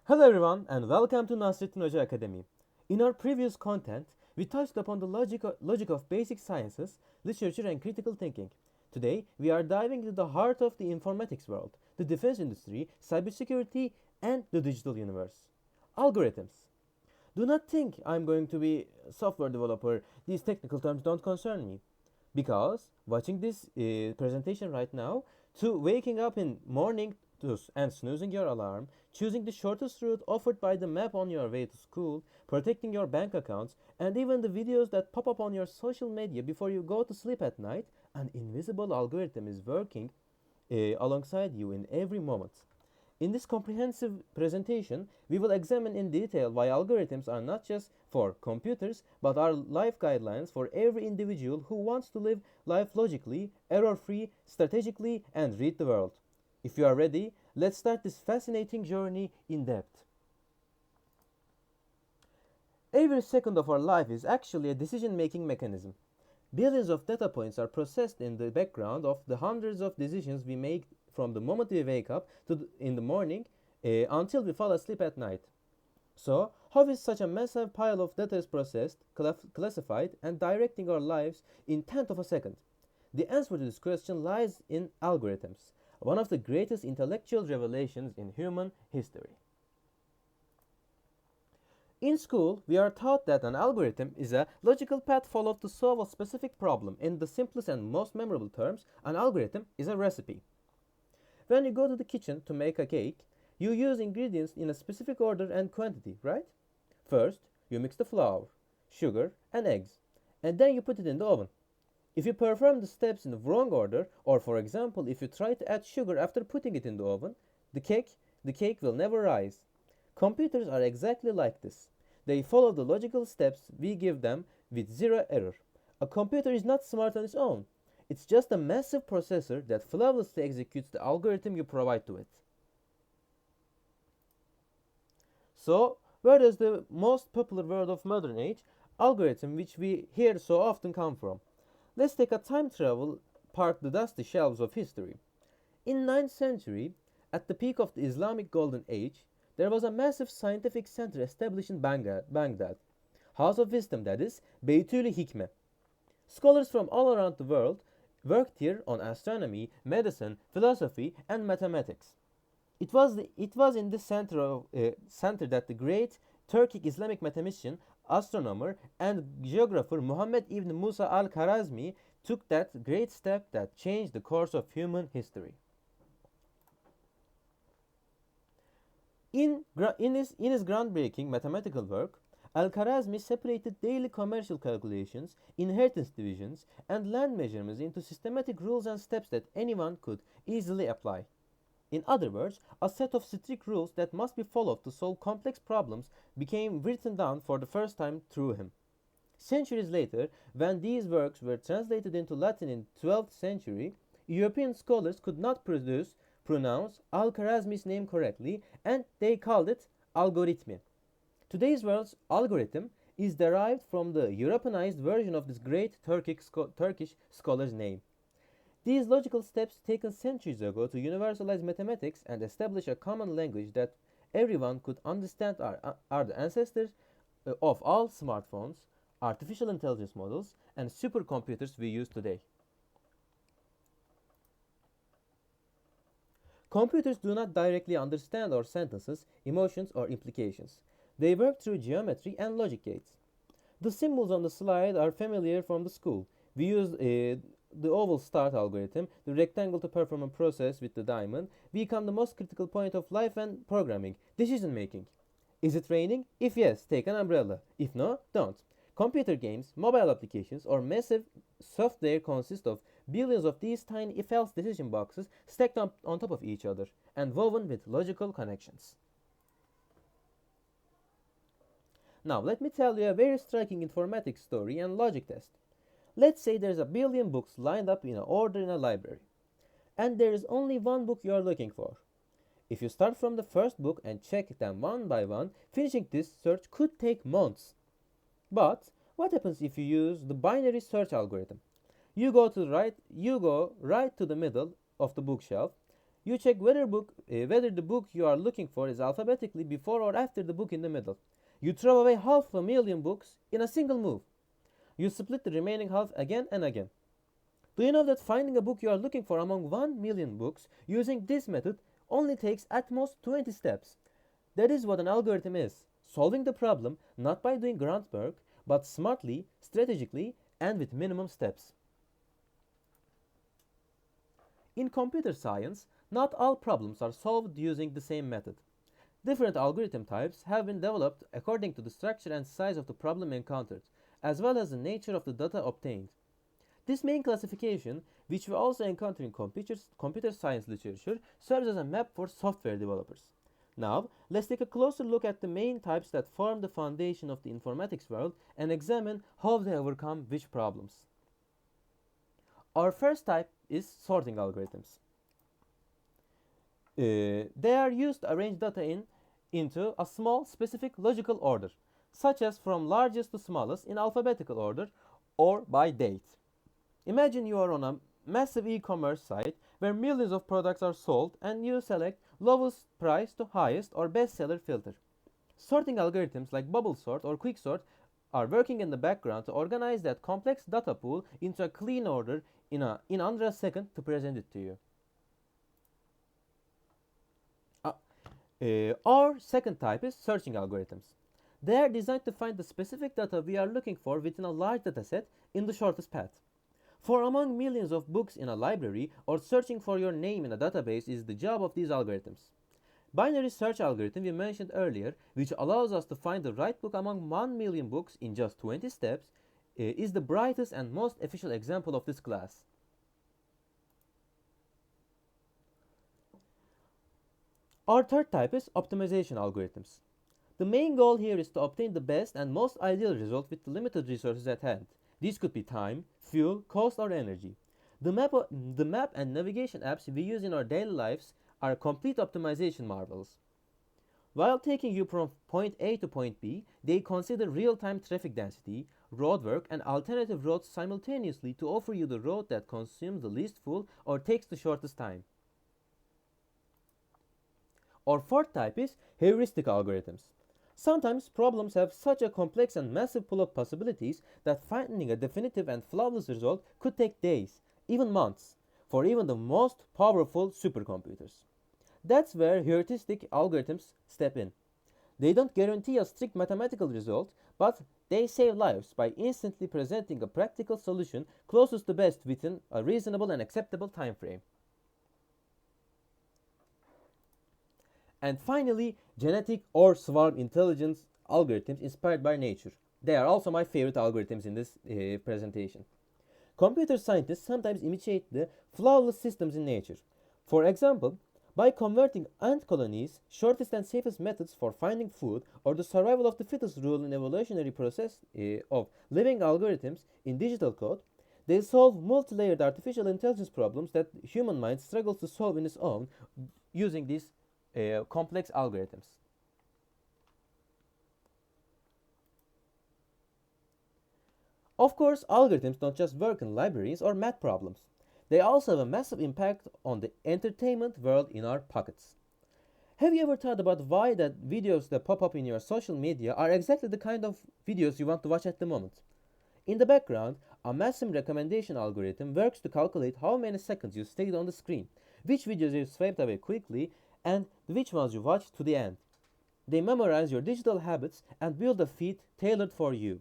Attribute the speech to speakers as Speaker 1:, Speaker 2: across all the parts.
Speaker 1: Hello everyone and welcome to Nasrettin Hoca Academy. In our previous content, we touched upon the logic of basic sciences, literature and critical thinking. Today, we are diving into the heart of the informatics world, the defense industry, cybersecurity and the digital universe. Algorithms. Do not think I'm going to be a software developer. These technical terms don't concern me. Because watching this presentation right now, to waking up in morning and snoozing your alarm, choosing the shortest route offered by the map on your way to school, protecting your bank accounts, and even the videos that pop up on your social media before you go to sleep at night, an invisible algorithm is working alongside you in every moment. In this comprehensive presentation, we will examine in detail why algorithms are not just for computers but are life guidelines for every individual who wants to live life logically, error free, strategically, and read the world. If you are ready, let's start this fascinating journey in depth. Every second of our life is actually a decision making mechanism. Billions of data points are processed in the background of the hundreds of decisions we make from the moment we wake up in the morning until we fall asleep at night. So, how is such a massive pile of data is processed, classified, and directing our lives in tenth of a second? The answer to this question lies in algorithms, one of the greatest intellectual revelations in human history. In school, we are taught that an algorithm is a logical path followed to solve a specific problem. In the simplest and most memorable terms, an algorithm is a recipe. When you go to the kitchen to make a cake, you use ingredients in a specific order and quantity, right? First, you mix the flour, sugar, and eggs, and then you put it in the oven. If you perform the steps in the wrong order, or for example, if you try to add sugar after putting it in the oven, the cake will never rise. Computers are exactly like this. They follow the logical steps we give them with zero error. A computer is not smart on its own. It's just a massive processor that flawlessly executes the algorithm you provide to it. So, where does the most popular word of modern age, algorithm, which we hear so often, come from? Let's take a time travel part the dusty shelves of history. In 9th century, at the peak of the Islamic Golden Age, there was a massive scientific center established in Baghdad. House of Wisdom, that is, Beytül Hikme. Scholars from all around the world worked here on astronomy, medicine, philosophy, and mathematics. It was in this center that the great Turkic Islamic mathematician, astronomer, and geographer Muhammad ibn Musa al-Kharazmi took that great step that changed the course of human history. In his groundbreaking mathematical work, Al-Kharazmi separated daily commercial calculations, inheritance divisions, and land measurements into systematic rules and steps that anyone could easily apply. In other words, a set of strict rules that must be followed to solve complex problems became written down for the first time through him. Centuries later, when these works were translated into Latin in 12th century, European scholars could not pronounce Al-Kharazmi's name correctly, and they called it algorithmi. Today's word algorithm is derived from the Europeanized version of this great Turkish scholar's name. These logical steps taken centuries ago to universalize mathematics and establish a common language that everyone could understand are the ancestors of all smartphones, artificial intelligence models, and supercomputers we use today. Computers do not directly understand our sentences, emotions, or implications. They work through geometry and logic gates. The symbols on the slide are familiar from the school. We use the oval start algorithm, the rectangle to perform a process with the diamond. We come the most critical point of life and programming, decision making. Is it raining? If yes, take an umbrella. If no, don't. Computer games, mobile applications, or massive software consist of billions of these tiny if-else decision boxes stacked on top of each other and woven with logical connections. Now, let me tell you a very striking informatics story and logic test. Let's say there's a billion books lined up in order in a library, and there is only one book you are looking for. If you start from the first book and check them one by one, finishing this search could take months. But what happens if you use the binary search algorithm? You go right to the middle of the bookshelf. You check whether the book you are looking for is alphabetically before or after the book in the middle. You throw away 500,000 books in a single move. You split the remaining half again and again. Do you know that finding a book you are looking for among 1 million books using this method only takes at most 20 steps? That is what an algorithm is, solving the problem not by doing groundwork, but smartly, strategically, and with minimum steps. In computer science, not all problems are solved using the same method. Different algorithm types have been developed according to the structure and size of the problem encountered, as well as the nature of the data obtained. This main classification, which we also encounter in computer science literature, serves as a map for software developers. Now, let's take a closer look at the main types that form the foundation of the informatics world and examine how they overcome which problems. Our first type is sorting algorithms. They are used to arrange data into a small, specific logical order, such as from largest to smallest in alphabetical order or by date. Imagine you are on a massive e-commerce site where millions of products are sold and you select lowest price to highest or bestseller filter. Sorting algorithms like bubble sort or quick sort are working in the background to organize that complex data pool into a clean order in under a second to present it to you. Our second type is searching algorithms. They are designed to find the specific data we are looking for within a large dataset in the shortest path. For among millions of books in a library or searching for your name in a database is the job of these algorithms. Binary search algorithm we mentioned earlier, which allows us to find the right book among 1 million books in just 20 steps, is the brightest and most efficient example of this class. Our third type is optimization algorithms. The main goal here is to obtain the best and most ideal result with the limited resources at hand. These could be time, fuel, cost, or energy. The map and navigation apps we use in our daily lives are complete optimization marvels. While taking you from point A to point B, they consider real-time traffic density, roadwork, and alternative routes simultaneously to offer you the road that consumes the least fuel or takes the shortest time. Our fourth type is heuristic algorithms. Sometimes problems have such a complex and massive pool of possibilities that finding a definitive and flawless result could take days, even months, for even the most powerful supercomputers. That's where heuristic algorithms step in. They don't guarantee a strict mathematical result, but they save lives by instantly presenting a practical solution closest to best within a reasonable and acceptable time frame. And finally, genetic or swarm intelligence algorithms inspired by nature. They are also my favorite algorithms in this presentation. Computer scientists sometimes imitate the flawless systems in nature. For example, by converting ant colonies, shortest and safest methods for finding food, or the survival of the fittest rule in evolutionary process of living algorithms in digital code, they solve multi-layered artificial intelligence problems that human mind struggles to solve in its own using these complex algorithms. Of course, algorithms don't just work in libraries or math problems. They also have a massive impact on the entertainment world in our pockets. Have you ever thought about why the videos that pop up in your social media are exactly the kind of videos you want to watch at the moment? In the background, a massive recommendation algorithm works to calculate how many seconds you stayed on the screen, which videos you swiped away quickly, and which ones you watch to the end. They memorize your digital habits and build a feed tailored for you.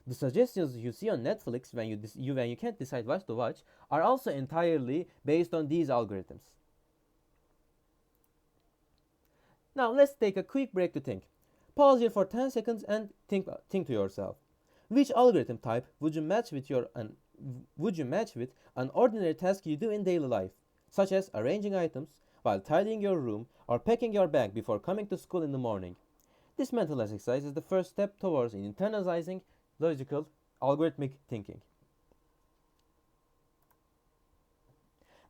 Speaker 1: The suggestions you see on Netflix when you can't decide what to watch are also entirely based on these algorithms. Now let's take a quick break to think. Pause here for 10 seconds and think to yourself. Which algorithm type would you match with an ordinary task you do in daily life, such as arranging items, while tidying your room, or packing your bag before coming to school in the morning? This mental exercise is the first step towards internalizing logical, algorithmic thinking.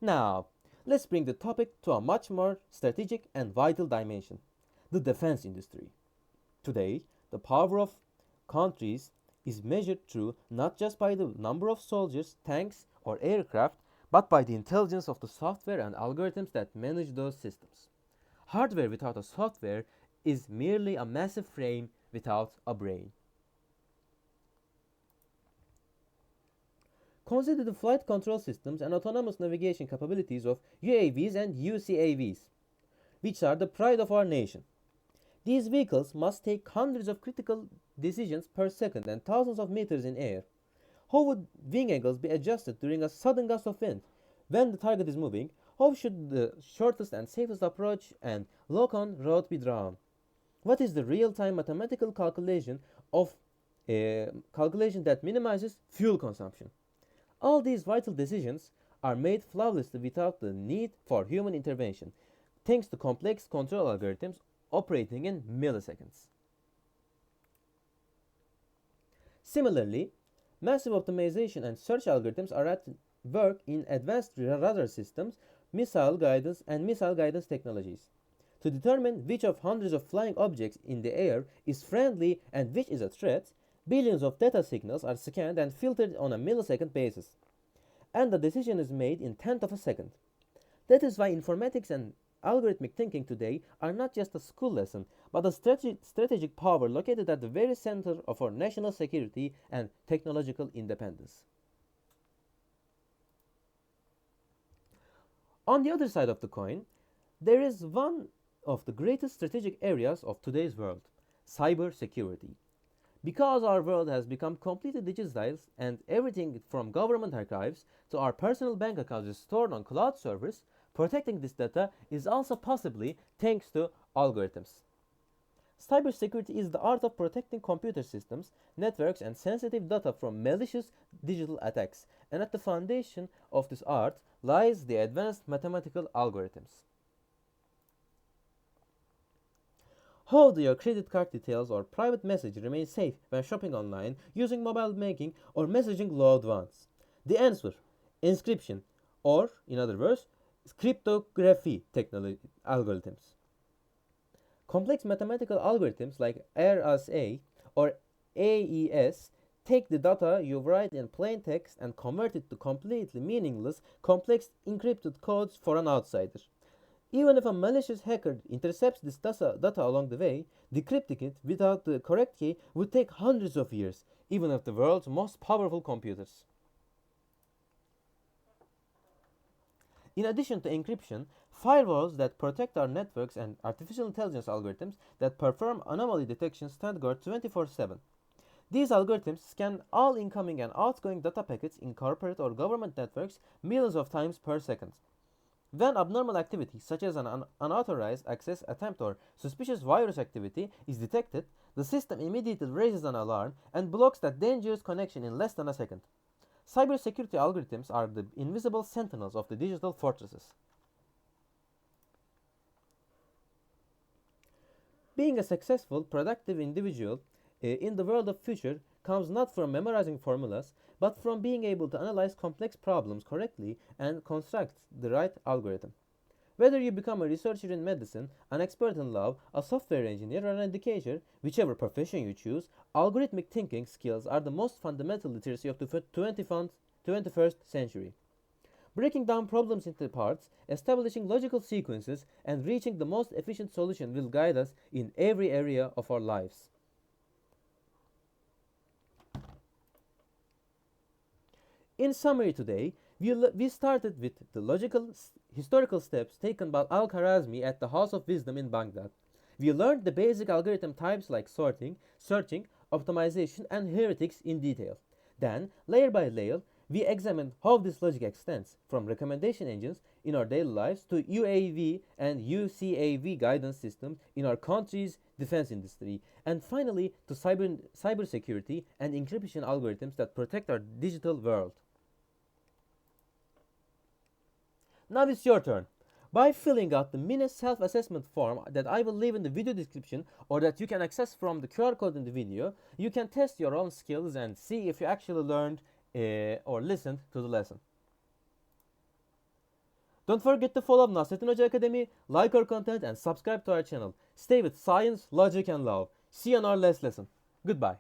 Speaker 1: Now, let's bring the topic to a much more strategic and vital dimension, the defense industry. Today, the power of countries is measured through not just by the number of soldiers, tanks, or aircraft, but by the intelligence of the software and algorithms that manage those systems. Hardware without a software is merely a massive frame without a brain. Consider the flight control systems and autonomous navigation capabilities of UAVs and UCAVs, which are the pride of our nation. These vehicles must take hundreds of critical decisions per second and thousands of meters in air. How would wing angles be adjusted during a sudden gust of wind? When the target is moving, how should the shortest and safest approach and lock-on route be drawn? What is the real-time mathematical calculation that minimizes fuel consumption? All these vital decisions are made flawlessly without the need for human intervention, thanks to complex control algorithms operating in milliseconds. Similarly, massive optimization and search algorithms are at work in advanced radar systems, missile guidance technologies. To determine which of hundreds of flying objects in the air is friendly and which is a threat, billions of data signals are scanned and filtered on a millisecond basis, and the decision is made in tenth of a second. That is why informatics and algorithmic thinking today are not just a school lesson, but a strategic power located at the very center of our national security and technological independence. On the other side of the coin, there is one of the greatest strategic areas of today's world: cybersecurity. Because our world has become completely digitized and everything from government archives to our personal bank accounts is stored on cloud servers, protecting this data is also possibly thanks to algorithms. Cybersecurity is the art of protecting computer systems, networks, and sensitive data from malicious digital attacks, and at the foundation of this art lies the advanced mathematical algorithms. How do your credit card details or private message remain safe when shopping online, using mobile banking, or messaging loved ones? The answer: encryption, or, in other words, cryptography algorithms. Complex mathematical algorithms like RSA or AES take the data you write in plain text and convert it to completely meaningless, complex encrypted codes for an outsider. Even if a malicious hacker intercepts this data along the way, decrypting it without the correct key would take hundreds of years, even of the world's most powerful computers. In addition to encryption, firewalls that protect our networks and artificial intelligence algorithms that perform anomaly detection stand guard 24/7. These algorithms scan all incoming and outgoing data packets in corporate or government networks millions of times per second. When abnormal activity, such as an unauthorized access attempt or suspicious virus activity, is detected, the system immediately raises an alarm and blocks that dangerous connection in less than a second. Cybersecurity algorithms are the invisible sentinels of the digital fortresses. Being a successful, productive individual in the world of future comes not from memorizing formulas, but from being able to analyze complex problems correctly and construct the right algorithm. Whether you become a researcher in medicine, an expert in law, a software engineer, or an educator, whichever profession you choose, algorithmic thinking skills are the most fundamental literacy of the 21st century. Breaking down problems into parts, establishing logical sequences, and reaching the most efficient solution will guide us in every area of our lives. In summary today, we started with the historical steps taken by Al-Khwarizmi at the House of Wisdom in Baghdad. We learned the basic algorithm types like sorting, searching, optimization, and heuristics in detail. Then, layer by layer, we examined how this logic extends from recommendation engines in our daily lives to UAV and UCAV guidance systems in our country's defense industry, and finally to cybersecurity and encryption algorithms that protect our digital world. Now it's your turn. By filling out the mini self-assessment form that I will leave in the video description or that you can access from the QR code in the video, you can test your own skills and see if you actually learned or listened to the lesson. Don't forget to follow Nasrettin Hoca Academy, like our content, and subscribe to our channel. Stay with science, logic, and love. See you on our last lesson. Goodbye.